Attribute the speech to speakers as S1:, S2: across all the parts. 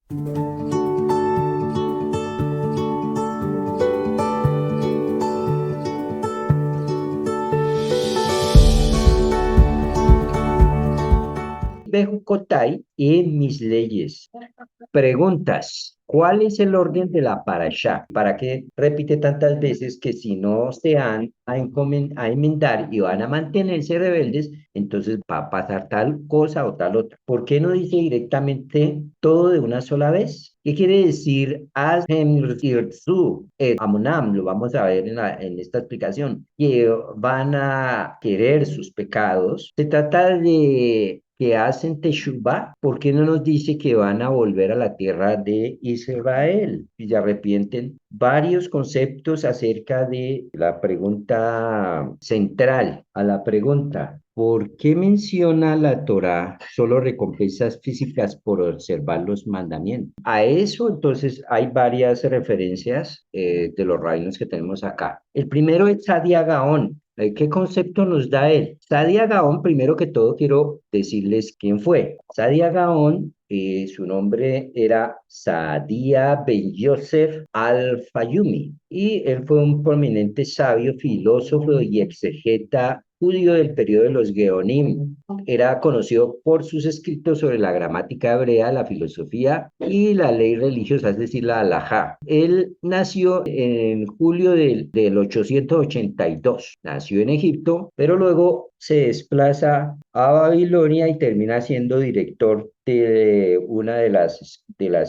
S1: Bejucotai en mis leyes. Preguntas. ¿Cuál es el orden de la parashá? ¿Para qué repite tantas veces que si no se han a enmendar y van a mantenerse rebeldes, entonces va a pasar tal cosa o tal otra? ¿Por qué no dice directamente todo de una sola vez? ¿Qué quiere decir Ashem Yirtzu et Amonam? Lo vamos a ver en esta explicación. Que van a querer sus pecados. Se trata de que hacen Teshuvah. ¿Por qué no nos dice que van a volver a la tierra de Israel y se arrepienten? Varios conceptos acerca de la pregunta central a la pregunta. ¿Por qué menciona la Torá solo recompensas físicas por observar los mandamientos? A eso, entonces, hay varias referencias de los rabinos que tenemos acá. El primero es Sadia Gaón. ¿Qué concepto nos da él? Sadia Gaón, primero que todo, quiero decirles quién fue. Sadia Gaón, su nombre era Saadia Ben Yosef Al-Fayumi, y él fue un prominente sabio, filósofo y exegeta judío del periodo de los Geonim. Era conocido por sus escritos sobre la gramática hebrea, la filosofía y la ley religiosa, es decir, la halajá. Él nació en julio del 882. Nació en Egipto, pero luego se desplaza a Babilonia y termina siendo director de una de las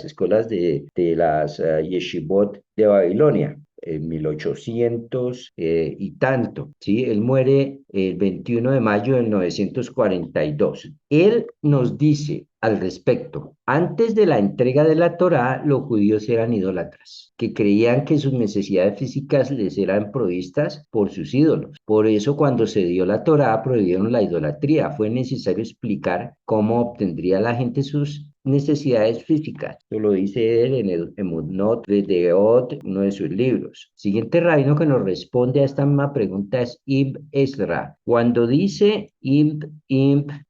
S1: escuelas de las yeshivot de Babilonia en 1800 y tanto, ¿sí? Él muere el 21 de mayo de 942. Él nos dice al respecto, antes de la entrega de la Torá, los judíos eran idólatras, que creían que sus necesidades físicas les eran provistas por sus ídolos. Por eso, cuando se dio la Torá, prohibieron la idolatría. Fue necesario explicar cómo obtendría la gente sus necesidades físicas. Esto lo dice él en el Emunot de Deot, uno de sus libros. Siguiente rabino que nos responde a esta misma pregunta es Ibn Ezra. Cuando dice Ibn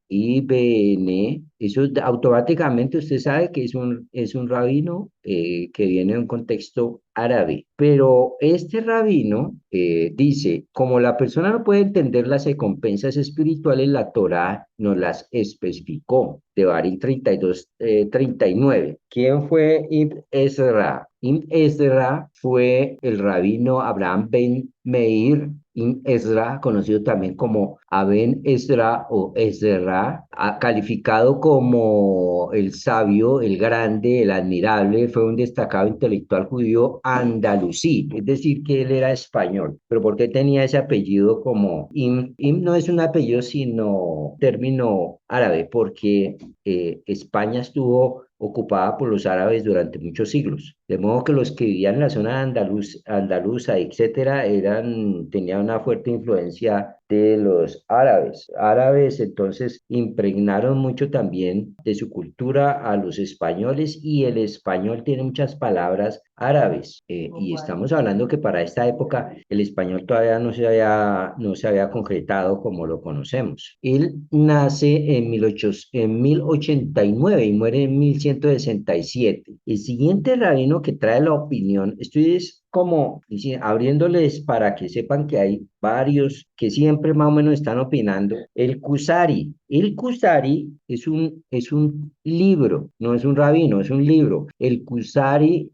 S1: IBN, eso automáticamente usted sabe que es un rabino que viene de un contexto árabe, pero este rabino dice, como la persona no puede entender las recompensas espirituales, la Torá nos las especificó. De Barín 32, 39. ¿Quién fue Ibn Ezra? Ibn Ezra fue el rabino Abraham ben Meir Ibn Ezra, conocido también como Aben Ezra o Ezra, calificado como el sabio, el grande, el admirable. Fue un destacado intelectual judío andalusí, es decir, que él era español. ¿Pero por qué tenía ese apellido como Ibn? Ibn no es un apellido, sino término árabe, porque España estuvo ocupada por los árabes durante muchos siglos. De modo que los que vivían en la zona andaluza, etcétera, tenían una fuerte influencia de los árabes. Árabes entonces impregnaron mucho también de su cultura a los españoles, y el español tiene muchas palabras árabes. Y estamos hablando que para esta época el español todavía no se había concretado como lo conocemos. Él nace en 1089 y muere en 1167. El siguiente rabino que trae la opinión, estoy como abriéndoles para que sepan que hay varios que siempre más o menos están opinando. El Kusari. El Kusari es un libro, no es un rabino, es un libro. En el Kusari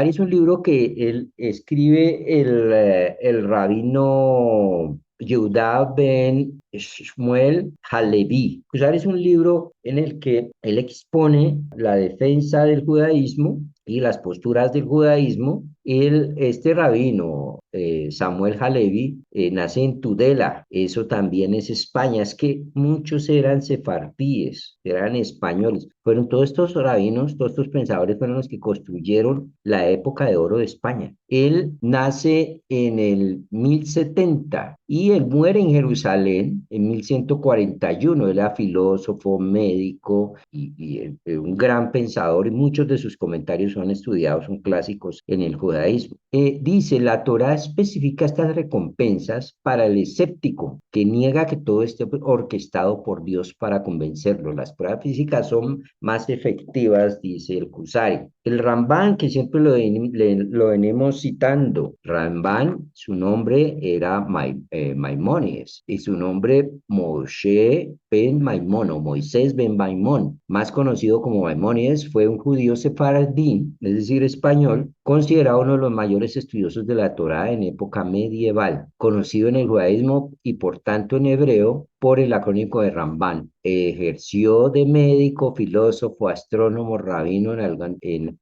S1: es un libro que él escribe el rabino Yehuda ben Shmuel Halevi. Kusari es un libro en el que él expone la defensa del judaísmo y las posturas del judaísmo. Este rabino, Samuel Halevi, nace en Tudela, eso también es España. Es que muchos eran sefardíes, eran españoles. Fueron todos estos rabinos, todos estos pensadores fueron los que construyeron la época de oro de España. Él nace en el 1070 y él muere en Jerusalén en 1141. Él era filósofo, médico y un gran pensador, y muchos de sus comentarios son estudiados, son clásicos en el judaísmo judaísmo. Dice, la Torá especifica estas recompensas para el escéptico, que niega que todo esté orquestado por Dios para convencerlo. Las pruebas físicas son más efectivas, dice el Kusari. El Ramban, que siempre lo venimos citando, Ramban, su nombre era Maimónides, y su nombre Moshe ben Maimón, o Moisés ben Maimón, más conocido como Maimónides, fue un judío sefaradí, es decir, español, considerado uno de los mayores estudiosos de la Torá en época medieval, conocido en el judaísmo y por tanto en hebreo por el acrónimo de Ramban. Ejerció de médico, filósofo, astrónomo, rabino en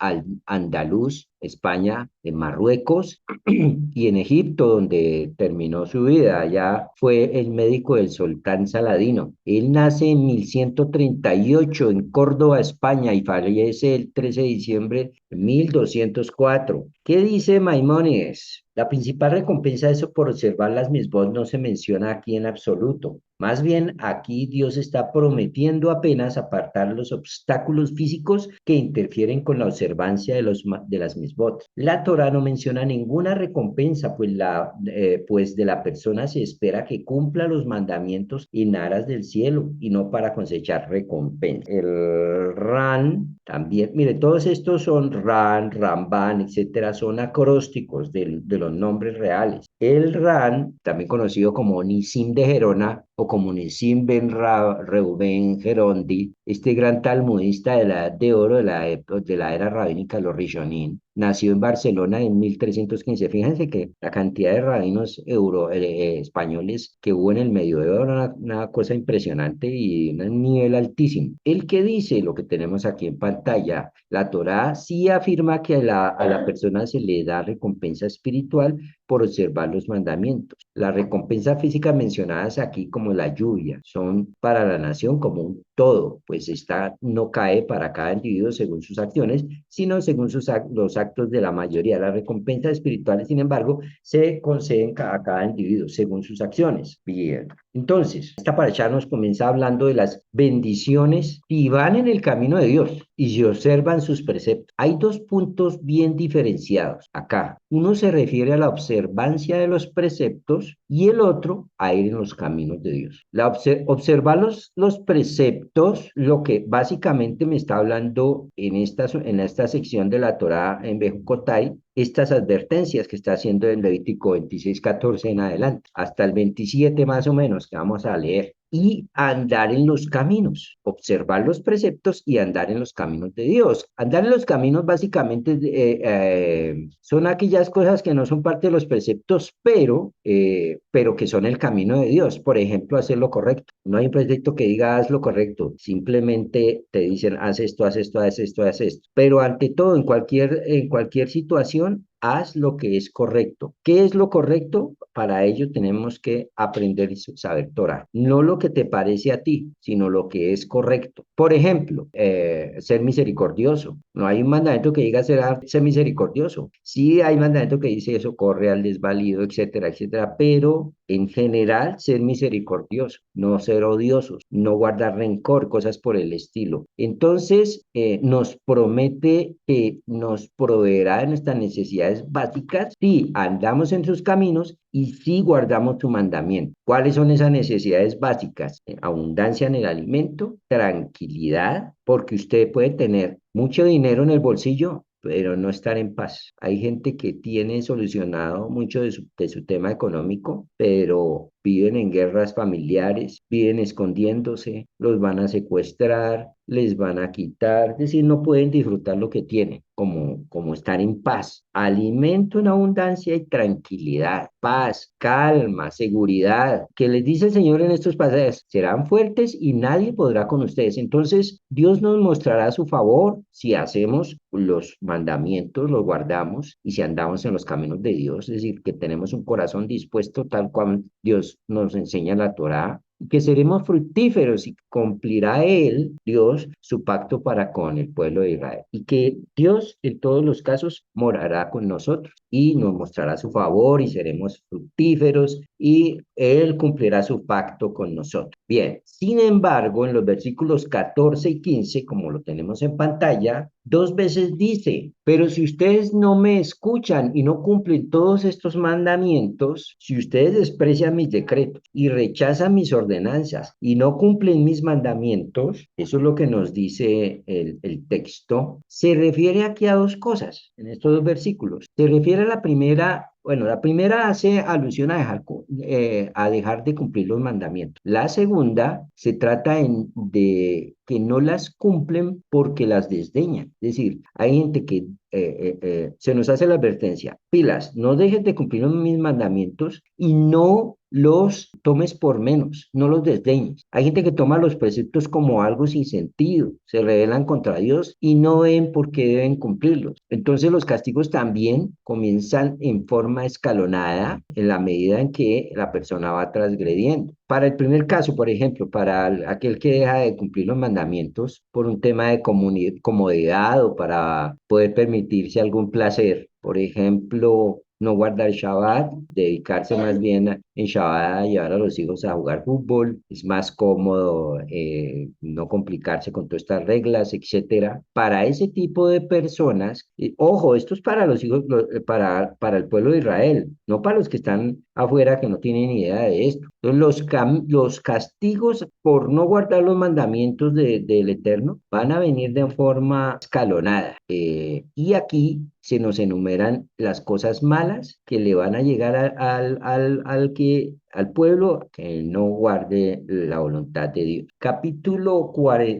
S1: Andaluz, España, en Marruecos y en Egipto, donde terminó su vida. Allá fue el médico del sultán Saladino. Él nace en 1138 en Córdoba, España, y fallece el 13 de diciembre de 1204. ¿Qué dice Maimónides? La principal recompensa de eso por observar las misbos no se menciona aquí en absoluto. Más bien, aquí Dios está prometiendo apenas apartar los obstáculos físicos que interfieren con la observancia de las misbot. La Torah no menciona ninguna recompensa, pues de la persona se espera que cumpla los mandamientos en aras del cielo y no para cosechar recompensa. El Ran también, mire, todos estos son Ran, Ramban, etcétera, son acrósticos de los nombres reales. El Ran, también conocido como Nisim de Gerona o como Nisim ben Reuben Gerondi, este gran talmudista de la Edad de Oro de la era rabínica de los Rishonim, nació en Barcelona en 1315. Fíjense que la cantidad de rabinos españoles que hubo en el medioevo era una cosa impresionante y un nivel altísimo. El que dice lo que tenemos aquí en pantalla, la Torá sí afirma que a la persona se le da recompensa espiritual por observar los mandamientos. Las recompensas físicas mencionadas aquí, como la lluvia, son para la nación como un todo, pues esta no cae para cada individuo según sus acciones, sino según los actos de la mayoría. Las recompensas espirituales, sin embargo, se conceden a cada individuo según sus acciones. Bien. Entonces, esta paracha nos comienza hablando de las bendiciones y van en el camino de Dios y se observan sus preceptos. Hay dos puntos bien diferenciados acá. Uno se refiere a la observancia de los preceptos y el otro a ir en los caminos de Dios. Observar los preceptos, lo que básicamente me está hablando en esta sección de la Torá en Bejucotay, estas advertencias que está haciendo en Levítico 26:14 en adelante, hasta el 27 más o menos que vamos a leer, y andar en los caminos, observar los preceptos y andar en los caminos de Dios. Andar en los caminos básicamente son aquellas cosas que no son parte de los preceptos, pero que son el camino de Dios. Por ejemplo, hacer lo correcto. No hay un precepto que diga haz lo correcto, simplemente te dicen haz esto, haz esto, haz esto, haz esto. Pero ante todo, en cualquier situación, haz lo que es correcto. ¿Qué es lo correcto? Para ello tenemos que aprender y saber Torah. No lo que te parece a ti, sino lo que es correcto. Por ejemplo, ser misericordioso. No hay un mandamiento que diga ser misericordioso. Sí hay mandamiento que dice eso, corre al desvalido, etcétera, etcétera. Pero en general, ser misericordioso, no ser odiosos, no guardar rencor, cosas por el estilo. Entonces, nos promete que nos proveerá de nuestras necesidades básicas si andamos en sus caminos y si guardamos su mandamiento. ¿Cuáles son esas necesidades básicas? Abundancia en el alimento, tranquilidad, porque usted puede tener mucho dinero en el bolsillo, pero no estar en paz. Hay gente que tiene solucionado mucho de su tema económico, pero viven en guerras familiares, viven escondiéndose, los van a secuestrar, les van a quitar, es decir, no pueden disfrutar lo que tienen, como estar en paz. Alimento en abundancia y tranquilidad, paz, calma, seguridad. ¿Qué les dice el Señor en estos pasajes? Serán fuertes y nadie podrá con ustedes. Entonces, Dios nos mostrará su favor si hacemos los mandamientos, los guardamos y si andamos en los caminos de Dios, es decir, que tenemos un corazón dispuesto tal cual Dios nos enseña en la Torá, que seremos fructíferos y cumplirá Él, Dios, su pacto para con el pueblo de Israel. Y que Dios en todos los casos morará con nosotros y nos mostrará su favor y seremos fructíferos y Él cumplirá su pacto con nosotros. Bien, sin embargo, en los versículos 14 y 15, como lo tenemos en pantalla, 2 veces dice, pero si ustedes no me escuchan y no cumplen todos estos mandamientos, si ustedes desprecian mis decretos y rechazan mis ordenanzas y no cumplen mis mandamientos, eso es lo que nos dice el texto, se refiere aquí a dos cosas en estos dos versículos. Se refiere a la primera. Bueno, la primera hace alusión a dejar de cumplir los mandamientos. La segunda se trata de que no las cumplen porque las desdeñan. Es decir, hay gente que se nos hace la advertencia, pilas, no dejes de cumplir mis mandamientos y no los tomes por menos, no los desdeñes. Hay gente que toma los preceptos como algo sin sentido, se rebelan contra Dios y no ven por qué deben cumplirlos. Entonces los castigos también comienzan en forma escalonada en la medida en que la persona va transgrediendo. Para el primer caso, por ejemplo, para aquel que deja de cumplir los mandamientos por un tema de comodidad o para poder permitirse algún placer, por ejemplo, no guardar Shabbat, dedicarse más bien en Shabbat a llevar a los hijos a jugar fútbol, es más cómodo no complicarse con todas estas reglas, etcétera. Para ese tipo de personas, ojo, esto es para los hijos, para el pueblo de Israel, no para los que están afuera que no tienen ni idea de esto. Entonces, los castigos por no guardar los mandamientos del Eterno van a venir de forma escalonada. Y aquí se nos enumeran las cosas malas que le van a llegar al pueblo que no guarde la voluntad de Dios. Capítulo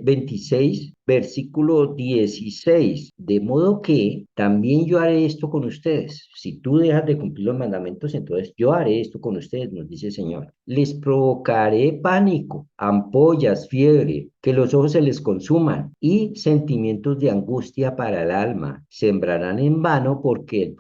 S1: 26, versículo 16. De modo que también yo haré esto con ustedes. Si tú dejas de cumplir los mandamientos, entonces yo haré esto con ustedes, nos dice el Señor. Les provocaré pánico, ampollas, fiebre, que los ojos se les consuman y sentimientos de angustia para el alma. Sembrarán en vano porque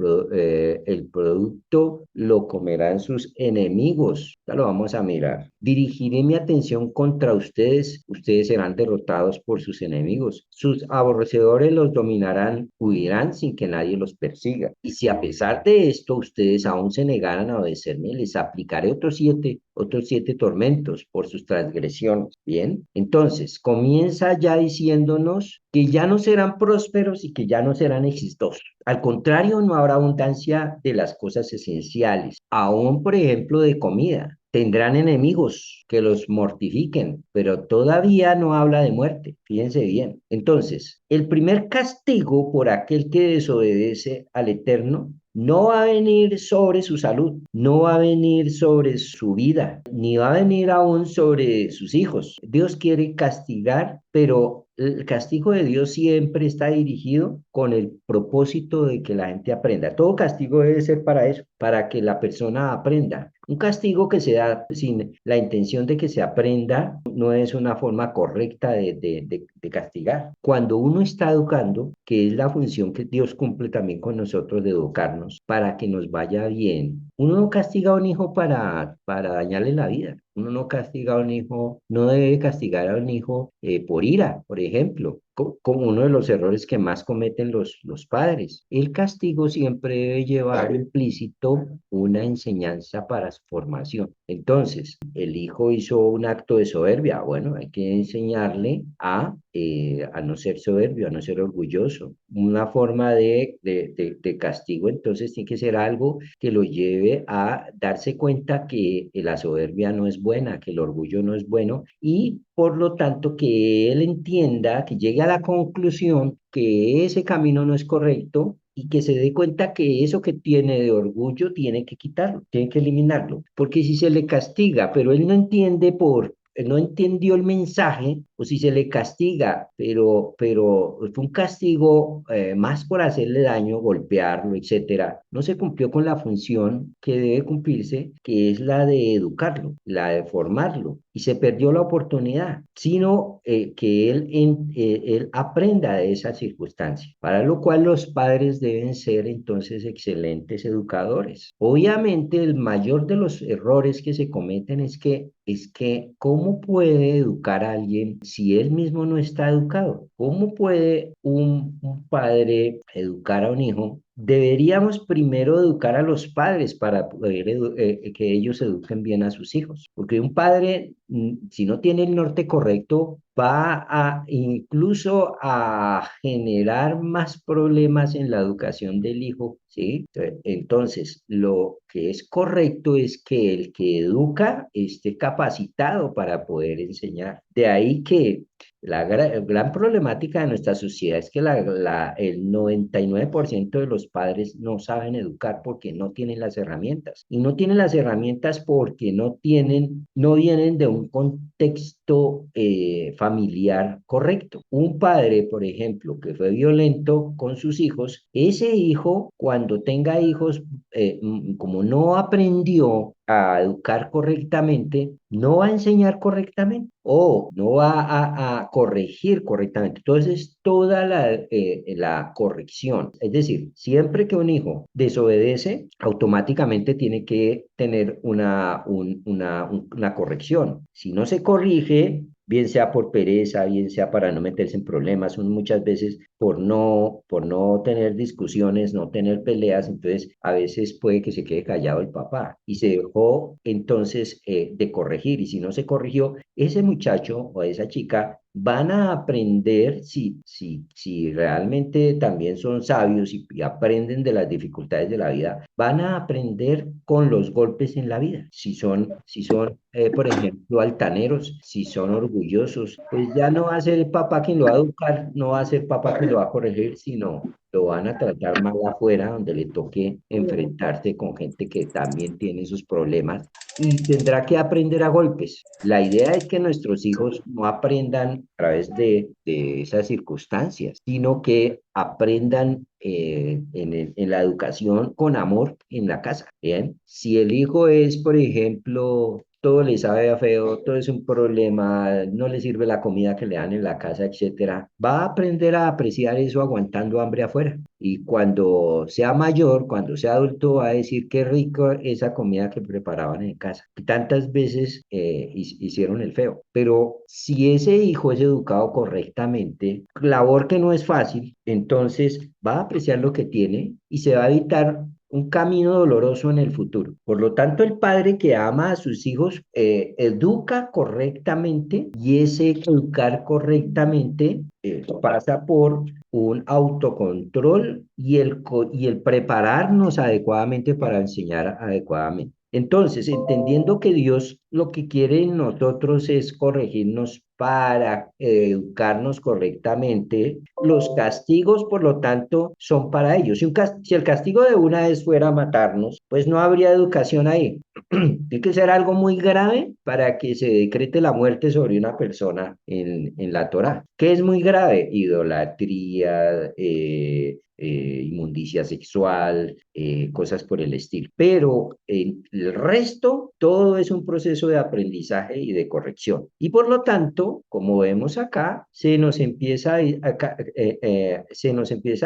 S1: el producto lo comerán sus enemigos. Ya lo vamos a mirar. Dirigiré mi atención contra ustedes. Ustedes serán derrotados por sus enemigos. Sus aborrecedores los dominarán, huirán sin que nadie los persiga. Y si a pesar de esto ustedes aún se negaran a obedecerme, les aplicaré otros siete tormentos por sus transgresiones. Bien, entonces comienza ya diciéndonos que ya no serán prósperos y que ya no serán exitosos. Al contrario, no habrá abundancia de las cosas esenciales, aún por ejemplo de comida. Tendrán enemigos que los mortifiquen, pero todavía no habla de muerte. Fíjense bien. Entonces, el primer castigo por aquel que desobedece al Eterno no va a venir sobre su salud, no va a venir sobre su vida, ni va a venir aún sobre sus hijos. Dios quiere castigar, pero el castigo de Dios siempre está dirigido con el propósito de que la gente aprenda. Todo castigo debe ser para eso, para que la persona aprenda. Un castigo que se da sin la intención de que se aprenda no es una forma correcta de castigar. Cuando uno está educando, que es la función que Dios cumple también con nosotros de educarnos para que nos vaya bien, uno no castiga a un hijo para dañarle la vida. Uno no castiga a un hijo, no debe castigar a un hijo por ira, por ejemplo, como uno de los errores que más cometen los padres. El castigo siempre debe llevar implícito una enseñanza para su formación. Entonces, el hijo hizo un acto de soberbia. Bueno, hay que enseñarle a no ser soberbio, a no ser orgulloso. Una forma de castigo, entonces, tiene que ser algo que lo lleve a darse cuenta que la soberbia no es buena, que el orgullo no es bueno y por lo tanto que él entienda, que llegue a la conclusión que ese camino no es correcto y que se dé cuenta que eso que tiene de orgullo tiene que quitarlo, tiene que eliminarlo, porque si se le castiga, pero él no entiende no entendió el mensaje, o si se le castiga, pero fue un castigo más por hacerle daño, golpearlo, etcétera, no se cumplió con la función que debe cumplirse, que es la de educarlo, la de formarlo, y se perdió la oportunidad, sino que él aprenda de esa circunstancia, para lo cual los padres deben ser entonces excelentes educadores. Obviamente, el mayor de los errores que se cometen es que ¿cómo puede educar a alguien si él mismo no está educado? ¿Cómo puede un padre educar a un hijo deberíamos primero educar a los padres para poder que ellos eduquen bien a sus hijos, porque un padre, si no tiene el norte correcto, va a incluso a generar más problemas en la educación del hijo, ¿sí? Entonces, lo que es correcto es que el que educa esté capacitado para poder enseñar. De ahí que la gran problemática de nuestra sociedad es que el 99% de los padres no saben educar porque no tienen las herramientas. Y no tienen las herramientas porque no vienen de un contexto familiar correcto. Un padre, por ejemplo, que fue violento con sus hijos, ese hijo, cuando tenga hijos, como no aprendió a educar correctamente, no va a enseñar correctamente o no va a corregir correctamente. Entonces, toda la corrección, es decir, siempre que un hijo desobedece, automáticamente tiene que tener una corrección. Si no se corrige, bien sea por pereza, bien sea para no meterse en problemas, son muchas veces por no tener discusiones, no tener peleas, entonces a veces puede que se quede callado el papá y se dejó entonces de corregir, y si no se corrigió, ese muchacho o esa chica van a aprender si realmente también son sabios y aprenden de las dificultades de la vida, van a aprender con los golpes en la vida. Si son, por ejemplo, altaneros, si son orgullosos, pues ya no va a ser el papá quien lo va a educar, no va a ser papá quien lo va a corregir, sino lo van a tratar mal afuera, donde le toque enfrentarse con gente que también tiene sus problemas y tendrá que aprender a golpes. La idea es que nuestros hijos no aprendan a través de esas circunstancias, sino que aprendan en la educación con amor en la casa. Bien, si el hijo es, por ejemplo, todo le sabe a feo, todo es un problema, no le sirve la comida que le dan en la casa, etcétera, va a aprender a apreciar eso aguantando hambre afuera. Y cuando sea mayor, cuando sea adulto, va a decir qué rico esa comida que preparaban en casa. Y tantas veces hicieron el feo. Pero si ese hijo es educado correctamente, labor que no es fácil, entonces va a apreciar lo que tiene y se va a evitar un camino doloroso en el futuro. Por lo tanto, el padre que ama a sus hijos educa correctamente, y ese educar correctamente pasa por un autocontrol y el prepararnos adecuadamente para enseñar adecuadamente. Entonces, entendiendo que Dios lo que quiere en nosotros es corregirnos para educarnos correctamente, los castigos, por lo tanto, son para ellos. Si el castigo de una vez fuera matarnos, pues no habría educación ahí. Tiene que ser algo muy grave para que se decrete la muerte sobre una persona en la Torá. ¿Qué es muy grave? Idolatría, inmundicia sexual, cosas por el estilo. Pero el resto, todo es un proceso de aprendizaje y de corrección. Y por lo tanto, como vemos acá, se nos empieza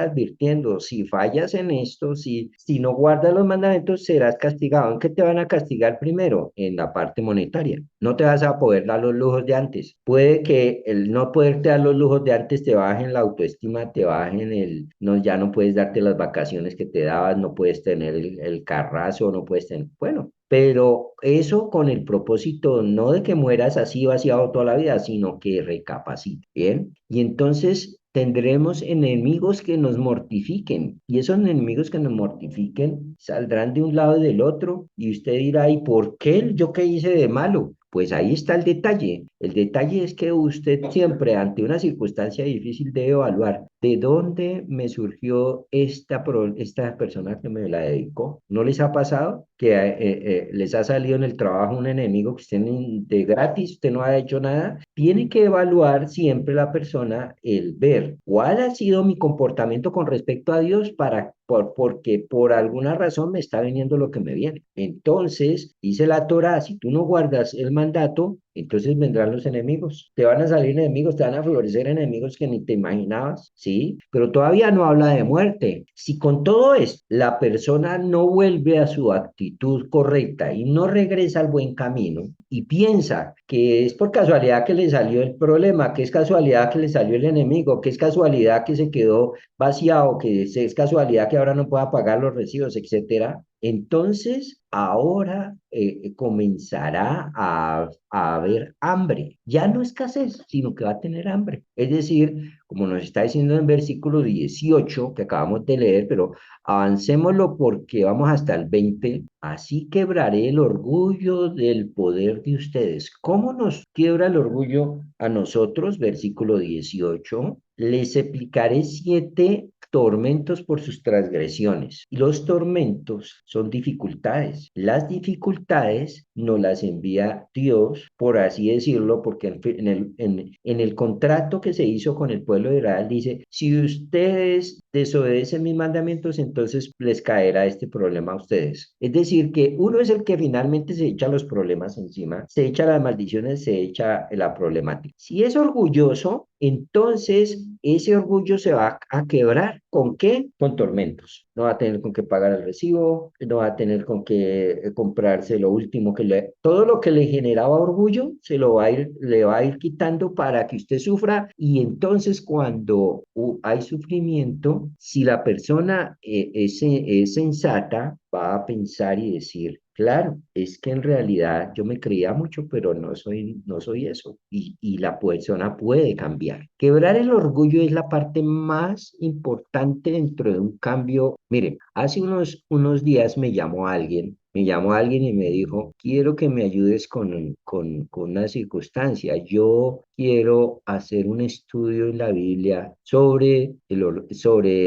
S1: advirtiendo, si fallas en esto, si no guardas los mandamientos, serás castigado. ¿En qué te van a castigar primero? En la parte monetaria. No te vas a poder dar los lujos de antes. Puede que el no poderte dar los lujos de antes te bajen la autoestima, te bajen no, ya no puedes darte las vacaciones que te dabas, no puedes tener el carrazo, no puedes tener, bueno, pero eso con el propósito no de que mueras así vaciado toda la vida, sino que recapacites, ¿bien? Y entonces tendremos enemigos que nos mortifiquen, y esos enemigos que nos mortifiquen saldrán de un lado y del otro, y usted dirá, ¿y por qué yo qué hice de malo? Pues ahí está el detalle. El detalle es que usted siempre ante una circunstancia difícil debe evaluar de dónde me surgió esta persona que me la dedicó. ¿No les ha pasado que les ha salido en el trabajo un enemigo que usted de gratis, usted no ha hecho nada? Tiene que evaluar siempre la persona el ver cuál ha sido mi comportamiento con respecto a Dios porque por alguna razón me está viniendo lo que me viene. Entonces, dice la Torá, si tú no guardas mandato, entonces vendrán los enemigos. Te van a salir enemigos, te van a florecer enemigos que ni te imaginabas, ¿sí? Pero todavía no habla de muerte. Si con todo esto la persona no vuelve a su actitud correcta y no regresa al buen camino y piensa que es por casualidad que le salió el problema, que es casualidad que le salió el enemigo, que es casualidad que se quedó vaciado, que es casualidad que ahora no pueda pagar los recibos, etcétera, entonces ahora comenzará a haber hambre. Ya no escasez, sino que va a tener hambre. Es decir, como nos está diciendo en el versículo 18 que acabamos de leer, pero avancémoslo porque vamos hasta el 20. Así quebraré el orgullo del poder de ustedes. ¿Cómo nos quiebra el orgullo a nosotros? Versículo 18. Les explicaré 7 tormentos por sus transgresiones. Y los tormentos son dificultades. Las dificultades no las envía Dios, por así decirlo, porque en el contrato que se hizo con el pueblo de Israel dice, si ustedes desobedecen mis mandamientos, entonces les caerá este problema a ustedes. Es decir, que uno es el que finalmente se echa los problemas encima, se echa las maldiciones, se echa la problemática. Si es orgulloso, entonces ese orgullo se va a quebrar. ¿Con qué? Con tormentos. No va a tener con qué pagar el recibo, no va a tener con qué comprarse lo último que le... Todo lo que le generaba orgullo se lo va a ir, le va a ir quitando para que usted sufra y entonces cuando hay sufrimiento, si la persona es sensata, va a pensar y decir, claro, es que en realidad yo me creía mucho, pero no soy eso. Y la persona puede cambiar. Quebrar el orgullo es la parte más importante dentro de un cambio. Mire, hace unos días me llamó alguien y me dijo, quiero que me ayudes con una circunstancia. Yo quiero hacer un estudio en la Biblia sobre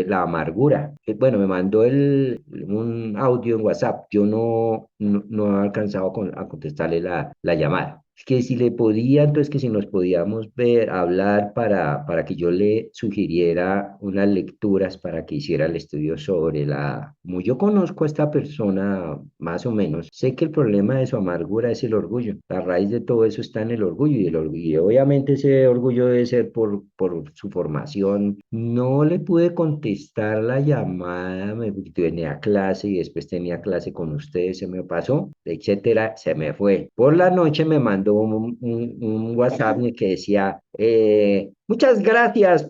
S1: la amargura. Bueno, me mandó un audio en WhatsApp. Yo no he alcanzado a contestarle la llamada. Que si le podía, entonces que si nos podíamos ver, hablar para que yo le sugiriera unas lecturas para que hiciera el estudio sobre como yo conozco a esta persona más o menos, sé que el problema de su amargura es el orgullo. La raíz de todo eso está en el orgullo y el orgullo. Y obviamente ese orgullo debe ser por su formación. No le pude contestar la llamada, porque tenía clase y después tenía clase con ustedes, se me pasó, etcétera, se me fue. Por la noche me mandó un WhatsApp en el que decía, muchas gracias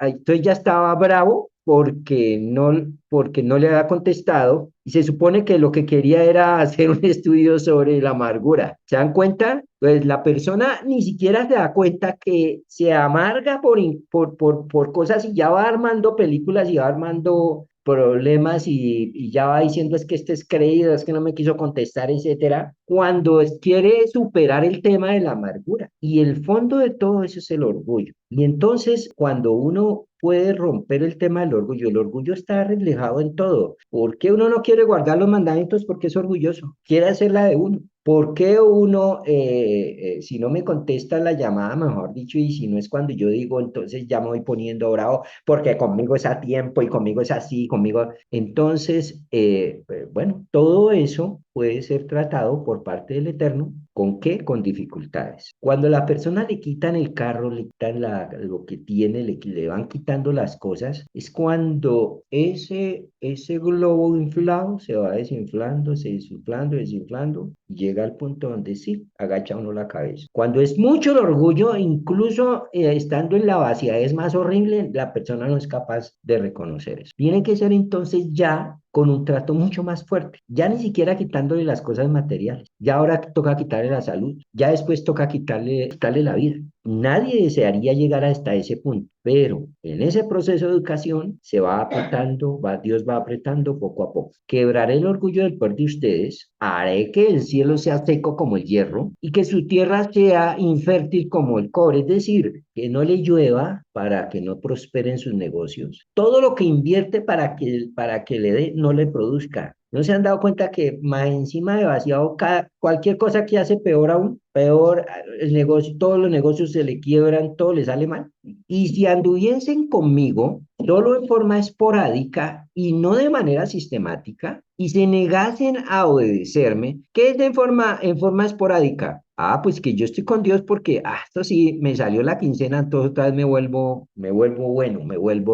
S1: entonces ya estaba bravo porque no le había contestado y se supone que lo que quería era hacer un estudio sobre la amargura. ¿Se dan cuenta? Pues la persona ni siquiera se da cuenta que se amarga por cosas y ya va armando películas y va armando problemas y ya va diciendo es que este es creído, es que no me quiso contestar, etcétera, cuando quiere superar el tema de la amargura. Y el fondo de todo eso es el orgullo. Y entonces, cuando uno puede romper el tema del orgullo, el orgullo está reflejado en todo. ¿Por qué uno no quiere guardar los mandamientos? Porque es orgulloso, quiere hacer la de uno. ¿Por qué uno, si no me contesta la llamada, mejor dicho, y si no es cuando yo digo, entonces ya me voy poniendo bravo, porque conmigo es a tiempo y conmigo es así, conmigo. Entonces, bueno, todo eso puede ser tratado por parte del Eterno. ¿Con qué? Con dificultades. Cuando la persona le quitan el carro, le quitan lo que tiene, le van quitando las cosas, es cuando ese globo inflado se va desinflando, se desinflando, desinflando, y llega al punto donde sí, agacha uno la cabeza. Cuando es mucho el orgullo, incluso estando en la vaciedad es más horrible, la persona no es capaz de reconocer eso. Tiene que ser entonces ya con un trato mucho más fuerte, ya ni siquiera quitándole las cosas materiales, ya ahora toca quitarle la salud, ya después toca quitarle la vida. Nadie desearía llegar hasta ese punto, pero en ese proceso de educación se va apretando, Dios va apretando poco a poco. Quebraré el orgullo del poder de ustedes, haré que el cielo sea seco como el hierro y que su tierra sea infértil como el cobre, es decir, que no le llueva para que no prosperen sus negocios. Todo lo que invierte para que le dé, no le produzca. ¿No se han dado cuenta que más encima de vaciado, cualquier cosa que hace peor aún, peor el negocio, todos los negocios se le quiebran, todo le sale mal? Y si anduviesen conmigo, solo en forma esporádica y no de manera sistemática, y se negasen a obedecerme, ¿qué es en forma esporádica? Ah, pues que yo estoy con Dios porque, esto sí, me salió la quincena, entonces otra vez me vuelvo bueno,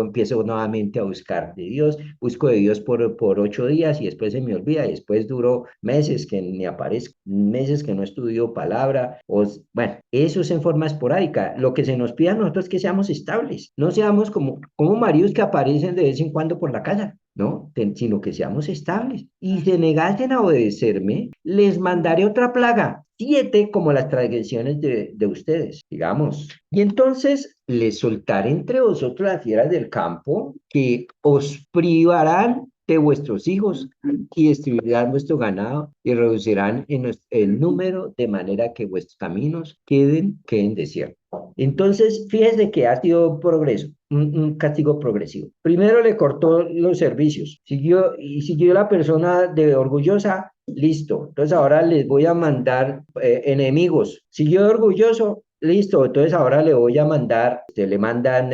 S1: empiezo nuevamente a buscar de Dios, busco de Dios por 8 días y después se me olvida, y después duro meses que ni aparezco, meses que no estudio palabra, bueno, eso es en forma esporádica. Lo que se nos pide a nosotros es que seamos estables, no seamos como maridos que aparecen de vez en cuando por la casa. ¿No? Sino que seamos estables. Y se negasen a obedecerme, les mandaré otra plaga, 7 como las transgresiones de ustedes, digamos. Y entonces les soltaré entre vosotros las fieras del campo, que os privarán de vuestros hijos y destruirán vuestro ganado y reducirán el número de manera que vuestros caminos queden desiertos. Entonces, fíjese que ha sido un progreso, un castigo progresivo. Primero le cortó los servicios, siguió la persona de orgullosa, listo. Entonces ahora les voy a mandar enemigos. Siguió de orgulloso, listo. Entonces ahora le voy a mandar, le mandan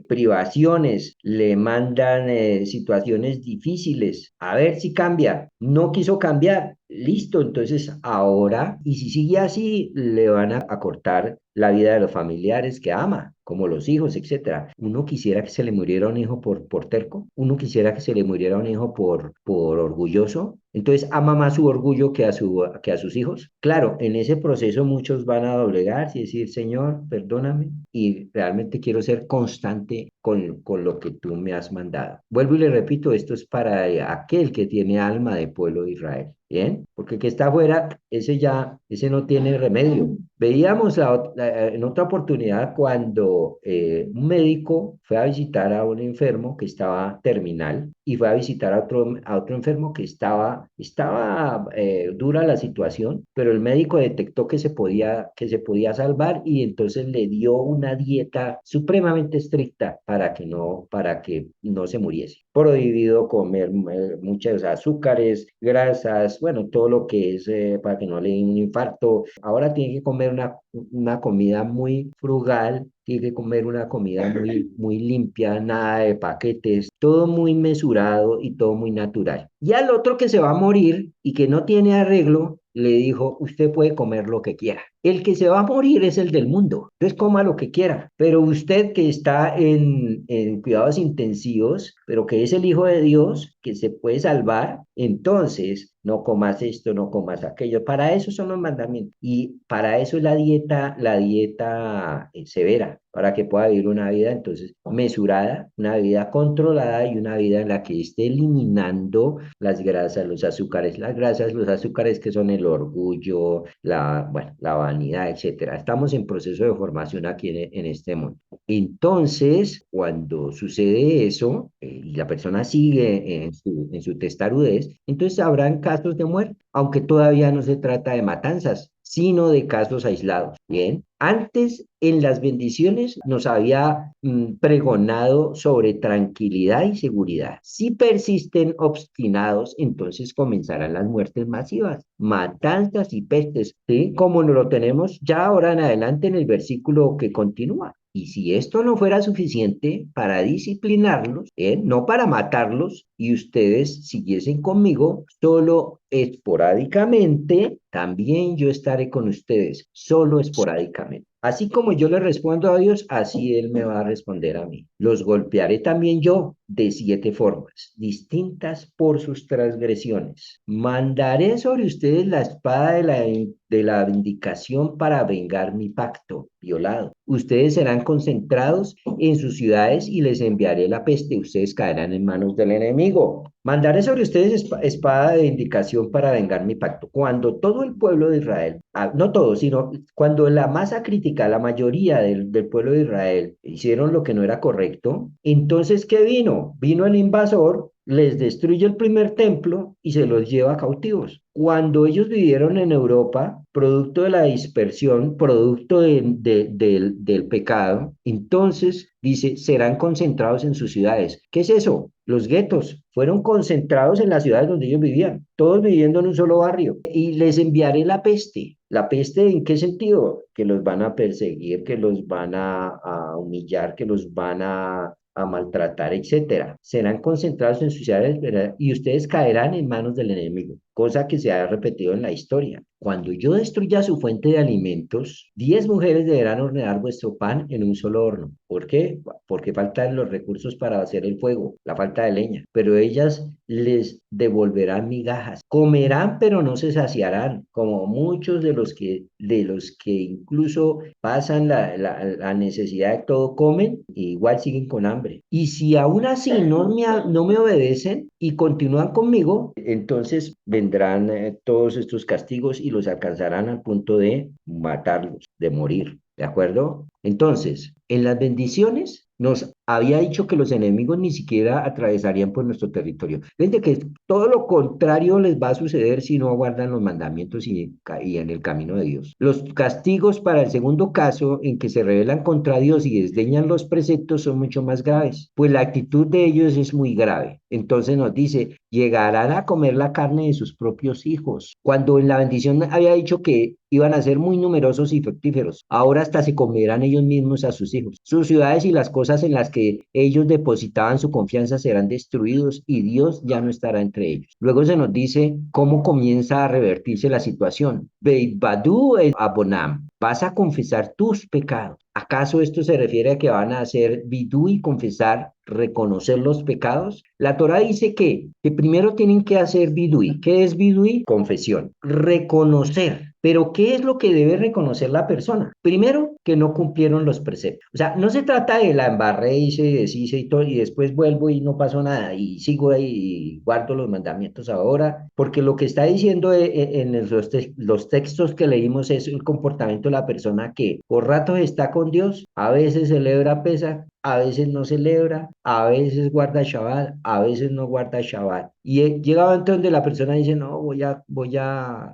S1: privaciones, le mandan situaciones difíciles. A ver si cambia. No quiso cambiar. Listo, entonces ahora, y si sigue así, le van a cortar la vida de los familiares que ama, como los hijos, etcétera. Uno quisiera que se le muriera un hijo por terco, uno quisiera que se le muriera un hijo por orgulloso, entonces ama más su orgullo que a sus hijos. Claro, en ese proceso muchos van a doblegarse y decir, Señor, perdóname, y realmente quiero ser constante con lo que tú me has mandado. Vuelvo y le repito, esto es para aquel que tiene alma de pueblo de Israel. Bien, porque el que está afuera, ese no tiene remedio. Veíamos en otra oportunidad cuando un médico fue a visitar a un enfermo que estaba terminal y fue a visitar a otro enfermo que estaba dura la situación, pero el médico detectó que se podía salvar y entonces le dio una dieta supremamente estricta para que no se muriese. Prohibido comer muchos azúcares, grasas, bueno, todo lo que es para que no le dé un infarto. Ahora tiene que comer una comida muy frugal, tiene que comer una comida muy, muy limpia, nada de paquetes, todo muy mesurado y todo muy natural. Y al otro que se va a morir y que no tiene arreglo, le dijo, usted puede comer lo que quiera. El que se va a morir es el del mundo, entonces coma lo que quiera. Pero usted que está en cuidados intensivos, pero que es el Hijo de Dios, que se puede salvar, entonces no comas esto, no comas aquello. Para eso son los mandamientos y para eso es la dieta severa, para que pueda vivir una vida entonces mesurada, una vida controlada y una vida en la que esté eliminando las grasas, los azúcares que son el orgullo, bueno, la vanidad, etcétera. Estamos en proceso de formación aquí en este mundo. Entonces, cuando sucede eso y la persona sigue en su testarudez, entonces habrán casos de muerte, aunque todavía no se trata de matanzas, sino de casos aislados. Bien, antes en las bendiciones nos había pregonado sobre tranquilidad y seguridad. Si persisten obstinados, entonces comenzarán las muertes masivas, matanzas y pestes, ¿sí? Como nos lo tenemos ya ahora en adelante en el versículo que continúa. Y si esto no fuera suficiente para disciplinarlos, no para matarlos, y ustedes siguiesen conmigo, solo esporádicamente, también yo estaré con ustedes, solo esporádicamente. Así como yo le respondo a Dios, así Él me va a responder a mí. Los golpearé también yo de 7 formas, distintas por sus transgresiones. Mandaré sobre ustedes la espada de la vindicación para vengar mi pacto violado. Ustedes serán concentrados en sus ciudades y les enviaré la peste. Ustedes caerán en manos del enemigo. Mandaré sobre ustedes espada de vindicación para vengar mi pacto. Cuando todo el pueblo de Israel, no todo, sino cuando la masa crítica, la mayoría del pueblo de Israel hicieron lo que no era correcto, entonces ¿qué vino? Vino el invasor, les destruye el primer templo y se los lleva cautivos. Cuando ellos vivieron en Europa, producto de la dispersión, producto del pecado, entonces dice, serán concentrados en sus ciudades. ¿Qué es eso? Los guetos fueron concentrados en las ciudades donde ellos vivían, todos viviendo en un solo barrio. Y les enviaré la peste. ¿La peste en qué sentido? Que los van a perseguir, que los van a humillar, que los van a maltratar, etcétera. Serán concentrados en sus ciudades y ustedes caerán en manos del enemigo, cosa que se ha repetido en la historia. Cuando yo destruya su fuente de alimentos, 10 mujeres deberán hornear vuestro pan en un solo horno. ¿Por qué? Porque faltan los recursos para hacer el fuego, la falta de leña. Pero ellas les devolverán migajas. Comerán, pero no se saciarán, como muchos de los que incluso pasan la necesidad de todo, comen e igual siguen con hambre. Y si aún así no me obedecen y continúan conmigo, entonces vendrán todos estos castigos y los alcanzarán al punto de matarlos, de morir. ¿De acuerdo? Entonces, en las bendiciones nos había dicho que los enemigos ni siquiera atravesarían por nuestro territorio. Desde que todo lo contrario les va a suceder si no guardan los mandamientos y en el camino de Dios. Los castigos para el segundo caso, en que se rebelan contra Dios y desdeñan los preceptos, son mucho más graves, pues la actitud de ellos es muy grave. Entonces nos dice, llegarán a comer la carne de sus propios hijos. Cuando en la bendición había dicho que iban a ser muy numerosos y fructíferos, ahora hasta se comerán ellos mismos a sus hijos. Sus ciudades y las cosas en las que ellos depositaban su confianza serán destruidos y Dios ya no estará entre ellos. Luego se nos dice cómo comienza a revertirse la situación. Beibadu abonam, vas a confesar tus pecados. ¿Acaso esto se refiere a que van a hacer bidú y confesar, reconocer los pecados? La Torah dice que primero tienen que hacer bidui. ¿Qué es bidui? Confesión. Reconocer. Pero ¿qué es lo que debe reconocer la persona? Primero, que no cumplieron los preceptos. O sea, no se trata de la embarré, hice, deshice y todo, y después vuelvo y no pasó nada, y sigo ahí y guardo los mandamientos ahora, porque lo que está diciendo en los textos que leímos es el comportamiento de la persona que por ratos está con Dios, a veces celebra Pesaj, a veces no celebra, a veces guarda Shabbat, a veces no guarda Shabbat. Y llega un momento donde la persona dice, no, voy a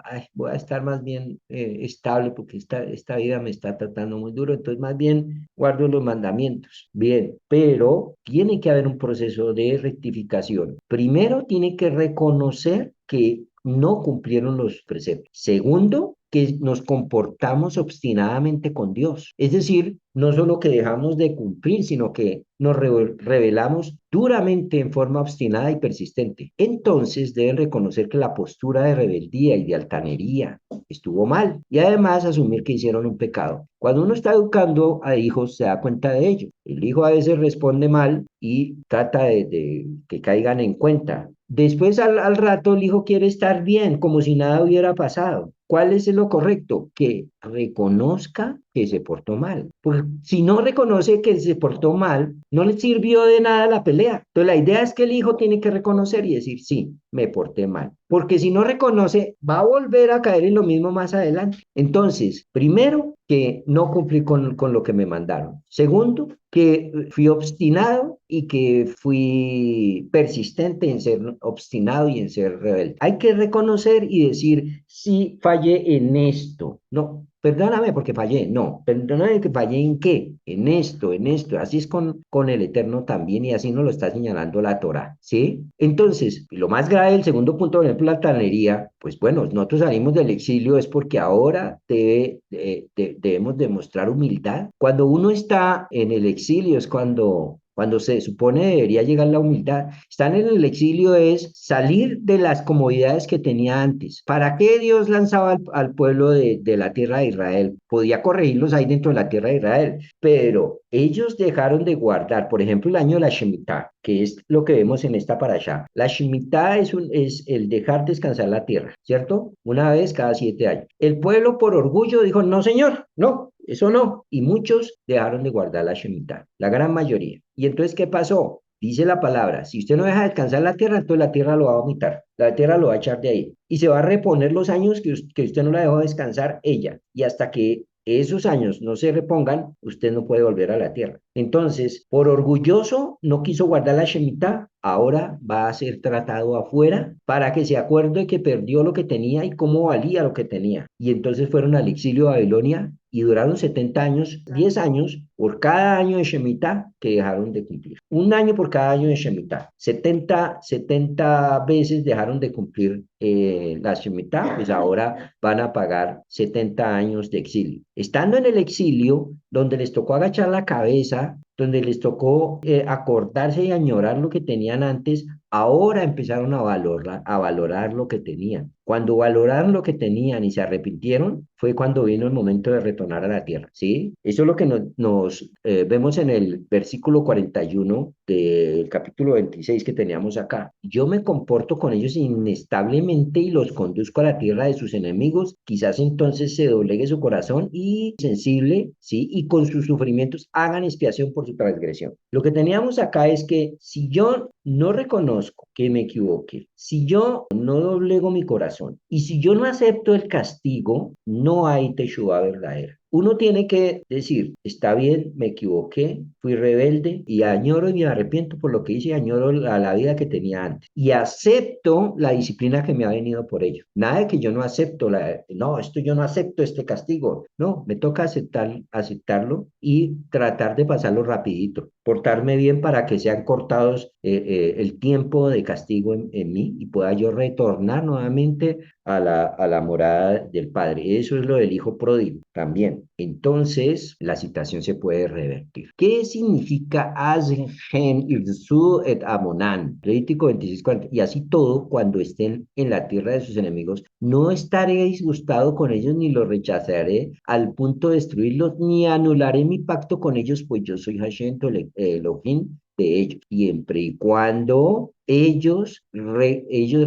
S1: estar más bien estable porque esta vida me está tratando muy duro, entonces más bien guardo los mandamientos. Bien, pero tiene que haber un proceso de rectificación. Primero, tiene que reconocer que no cumplieron los preceptos. Segundo, que nos comportamos obstinadamente con Dios. Es decir, no solo que dejamos de cumplir, sino que nos rebelamos duramente en forma obstinada y persistente. Entonces deben reconocer que la postura de rebeldía y de altanería estuvo mal y además asumir que hicieron un pecado. Cuando uno está educando a hijos se da cuenta de ello. El hijo a veces responde mal y trata de que caigan en cuenta. Después al rato el hijo quiere estar bien, como si nada hubiera pasado. ¿Cuál es lo correcto? Que reconozca que se portó mal. Porque si no reconoce que se portó mal, no le sirvió de nada la pelea. Entonces la idea es que el hijo tiene que reconocer y decir, sí, me porté mal. Porque si no reconoce, va a volver a caer en lo mismo más adelante. Entonces, primero, que no cumplí con lo que me mandaron. Segundo, que fui obstinado y que fui persistente en ser obstinado y en ser rebelde. Hay que reconocer y decir, sí, fallé en esto. No, perdóname porque fallé. No, perdóname que fallé en qué. En esto, en esto. Así es con el Eterno también y así nos lo está señalando la Torah, ¿sí? Entonces, lo más grave, el segundo punto, por ejemplo, la tanería, pues bueno, nosotros salimos del exilio es porque ahora debemos demostrar humildad. Cuando uno está en el exilio es cuando se supone debería llegar la humildad. Estar en el exilio es salir de las comodidades que tenía antes. ¿Para qué Dios lanzaba al pueblo de la tierra de Israel? Podía corregirlos ahí dentro de la tierra de Israel, pero ellos dejaron de guardar, por ejemplo, el año de la Shemitah, que es lo que vemos en esta parasha. La Shemitah es el dejar descansar la tierra, ¿cierto? Una vez cada 7 años. El pueblo por orgullo dijo, no, señor, no, eso no. Y muchos dejaron de guardar la Shemitah, la gran mayoría. ¿Y entonces qué pasó? Dice la palabra, si usted no deja descansar la tierra, entonces la tierra lo va a vomitar, la tierra lo va a echar de ahí y se va a reponer los años que usted no la dejó descansar ella. Y hasta que esos años no se repongan, usted no puede volver a la tierra. Entonces, por orgulloso, no quiso guardar la Shemitah, ahora va a ser tratado afuera para que se acuerde que perdió lo que tenía y cómo valía lo que tenía. Y entonces fueron al exilio a Babilonia y duraron 70 años, 10 años por cada año de Shemitah que dejaron de cumplir. Un año por cada año de Shemitah. 70 veces dejaron de cumplir la Shemitah, pues ahora van a pagar 70 años de exilio. Estando en el exilio, donde les tocó agachar la cabeza, donde les tocó acordarse y añorar lo que tenían antes, ahora empezaron a valorar lo que tenían. Cuando valoraron lo que tenían y se arrepintieron, fue cuando vino el momento de retornar a la tierra, ¿sí? Eso es lo que nos vemos en el versículo 41 del capítulo 26 que teníamos acá. Yo me comporto con ellos inestablemente y los conduzco a la tierra de sus enemigos. Quizás entonces se doblegue su corazón y sensible, ¿sí? Y con sus sufrimientos hagan expiación por su transgresión. Lo que teníamos acá es que si yo no reconozco que me equivoqué, si yo no doblego mi corazón y si yo no acepto el castigo, no hay teshuva verdadera. Uno tiene que decir, está bien, me equivoqué, fui rebelde y añoro y me arrepiento por lo que hice y añoro la vida que tenía antes. Y acepto la disciplina que me ha venido por ello. Nada de que yo no acepto, no, esto yo no acepto este castigo. No, me toca aceptarlo y tratar de pasarlo rapidito, portarme bien para que sean cortados el tiempo de castigo en mí y pueda yo retornar nuevamente a la morada del Padre. Eso es lo del hijo pródigo también. Entonces, la situación se puede revertir. ¿Qué significa Azgen Irsu et Amonan? Levítico 26:40. Y así todo, cuando estén en la tierra de sus enemigos, no estaré disgustado con ellos ni los rechazaré al punto de destruirlos, ni anularé mi pacto con ellos, pues yo soy Hashem Elohim de ellos, siempre y cuando ellos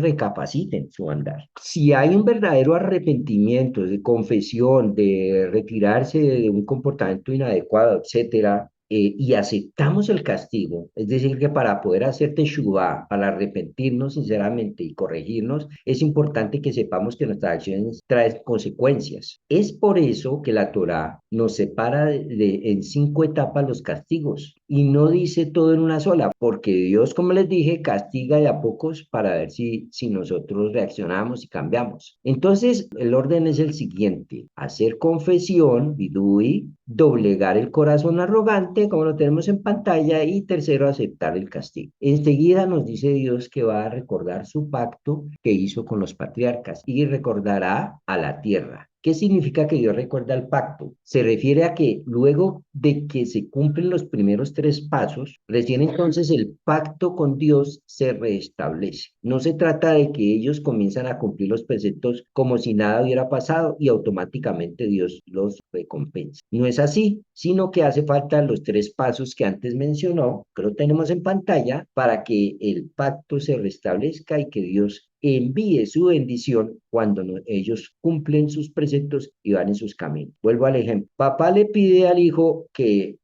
S1: recapaciten su andar. Si hay un verdadero arrepentimiento, de confesión, de retirarse de un comportamiento inadecuado, etcétera, y aceptamos el castigo, es decir, que para poder hacer teshuvá, para arrepentirnos sinceramente y corregirnos, es importante que sepamos que nuestras acciones traen consecuencias. Es por eso que la Torá nos separa en 5 etapas los castigos y no dice todo en una sola, porque Dios, como les dije, castiga de a pocos para ver si nosotros reaccionamos y cambiamos. Entonces, el orden es el siguiente: hacer confesión, vidui, doblegar el corazón arrogante, como lo tenemos en pantalla, y tercero, aceptar el castigo. Enseguida nos dice Dios que va a recordar su pacto que hizo con los patriarcas y recordará a la tierra. ¿Qué significa que Dios recuerda el pacto? Se refiere a que luego de que se cumplen los primeros 3 pasos, recién entonces el pacto con Dios se restablece. No se trata de que ellos comienzan a cumplir los preceptos como si nada hubiera pasado y automáticamente Dios los recompensa. No es así, sino que hace falta los 3 pasos que antes mencionó, que lo tenemos en pantalla, para que el pacto se restablezca y que Dios envíe su bendición cuando ellos cumplen sus preceptos y van en sus caminos. Vuelvo al ejemplo. Papá le pide al hijo que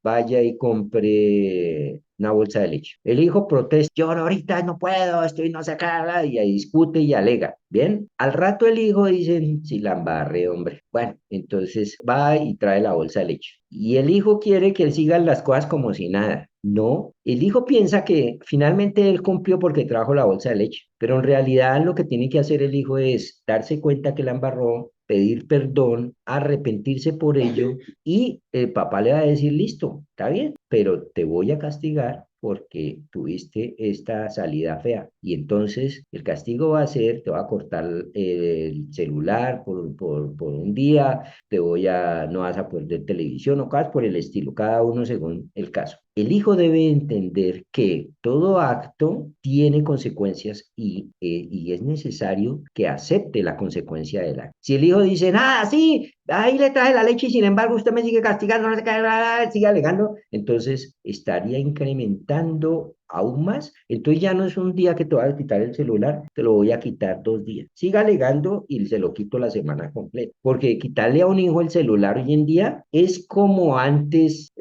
S1: vaya y compre una bolsa de leche. El hijo protesta, yo ahorita no puedo, estoy no sé qué, y ahí discute y alega. Bien, al rato el hijo dice, si la embarré, hombre. Bueno, entonces va y trae la bolsa de leche. Y el hijo quiere que él siga las cosas como si nada. No, el hijo piensa que finalmente él cumplió porque trajo la bolsa de leche, pero en realidad lo que tiene que hacer el hijo es darse cuenta que la embarró, pedir perdón, arrepentirse por ello y el papá le va a decir, listo, está bien, pero te voy a castigar porque tuviste esta salida fea. Y entonces el castigo va a ser, te va a cortar el celular por un día, no vas a poder ver televisión o cosas por el estilo, cada uno según el caso. El hijo debe entender que todo acto tiene consecuencias y es necesario que acepte la consecuencia del acto. Si el hijo dice, nada, sí, ahí le traje la leche y sin embargo usted me sigue castigando, no sé qué, sigue alegando, entonces estaría incrementando aún más. Entonces ya no es un día que te vas a quitar el celular, te lo voy a quitar 2 días. Siga alegando y se lo quito la semana completa. Porque quitarle a un hijo el celular hoy en día es como antes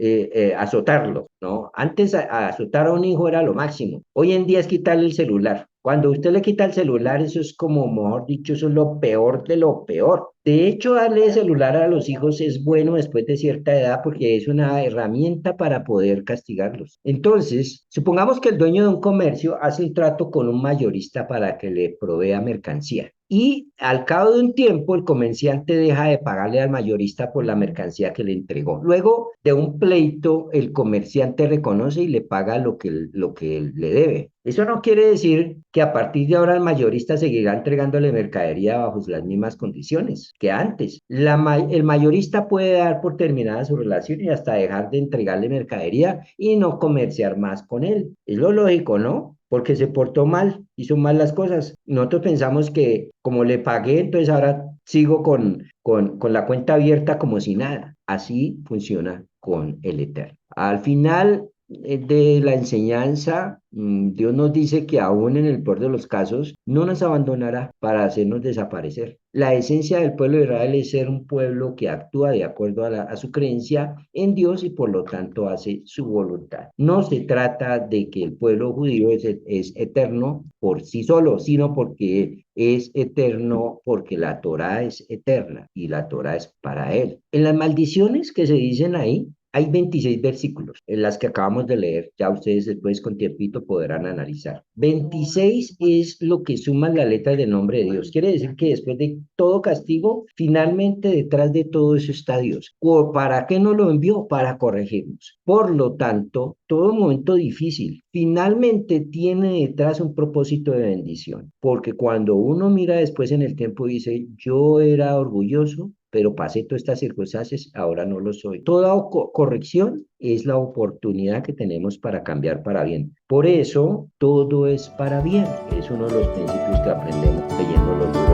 S1: azotarlo, ¿no? Antes azotar a un hijo era lo máximo. Hoy en día es quitarle el celular. Cuando usted le quita el celular, eso es como, mejor dicho, eso es lo peor de lo peor. De hecho, darle el celular a los hijos es bueno después de cierta edad porque es una herramienta para poder castigarlos. Entonces, supongamos que el dueño de un comercio hace un trato con un mayorista para que le provea mercancía. Y al cabo de un tiempo, el comerciante deja de pagarle al mayorista por la mercancía que le entregó. Luego de un pleito, el comerciante reconoce y le paga lo que le debe. Eso no quiere decir que a partir de ahora el mayorista seguirá entregándole mercadería bajo las mismas condiciones. que antes. El mayorista puede dar por terminada su relación y hasta dejar de entregarle mercadería y no comerciar más con él. Es lo lógico, ¿no? Porque se portó mal, hizo mal las cosas. Nosotros pensamos que como le pagué, entonces ahora sigo con la cuenta abierta como si nada. Así funciona con el Eterno. Al final de la enseñanza, Dios nos dice que aún en el peor de los casos, no nos abandonará para hacernos desaparecer. La esencia del pueblo de Israel es ser un pueblo que actúa de acuerdo a su creencia en Dios y por lo tanto hace su voluntad. No se trata de que el pueblo judío es eterno por sí solo, sino porque es eterno porque la Torah es eterna y la Torah es para él. En las maldiciones que se dicen ahí, hay 26 versículos en las que acabamos de leer, ya ustedes después con tiempito podrán analizar. 26 es lo que suma la letra del nombre de Dios. Quiere decir que después de todo castigo, finalmente detrás de todo eso está Dios. ¿Para qué nos lo envió? Para corregirnos. Por lo tanto, todo momento difícil finalmente tiene detrás un propósito de bendición, porque cuando uno mira después en el tiempo dice, yo era orgulloso, pero pasé todas estas circunstancias, ahora no lo soy. Toda corrección es la oportunidad que tenemos para cambiar para bien. Por eso, todo es para bien. Es uno de los principios que aprendemos leyendo los libros.